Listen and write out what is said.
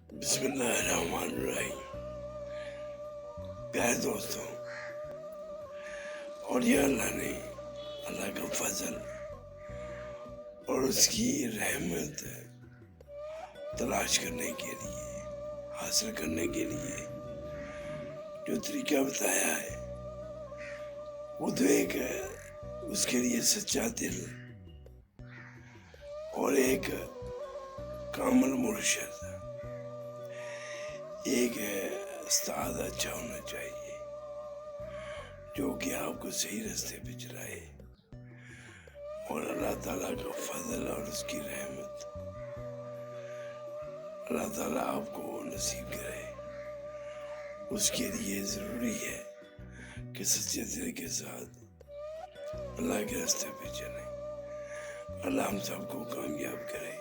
بسم اللہ الرحمن الرحیم. پیارے دوستوں، اور یہ اللہ کا فضل اور اس کی رحمت تلاش کرنے کے لیے، حاصل کرنے کے لیے جو طریقہ بتایا ہے وہ تو ایک ہے اس کے لیے سچا دل اور ایک کامل مرشد، ایک استاد اچھا ہونا چاہیے جو کہ آپ کو صحیح راستے پہ چلائے، اور اللہ تعالیٰ کا فضل اور اس کی رحمت اللہ تعالیٰ آپ کو نصیب کرے. اس کے لیے ضروری ہے کہ سچے دل کے ساتھ اللہ کے راستے پہ چلیں. اللہ ہم سب کو کامیاب کرے.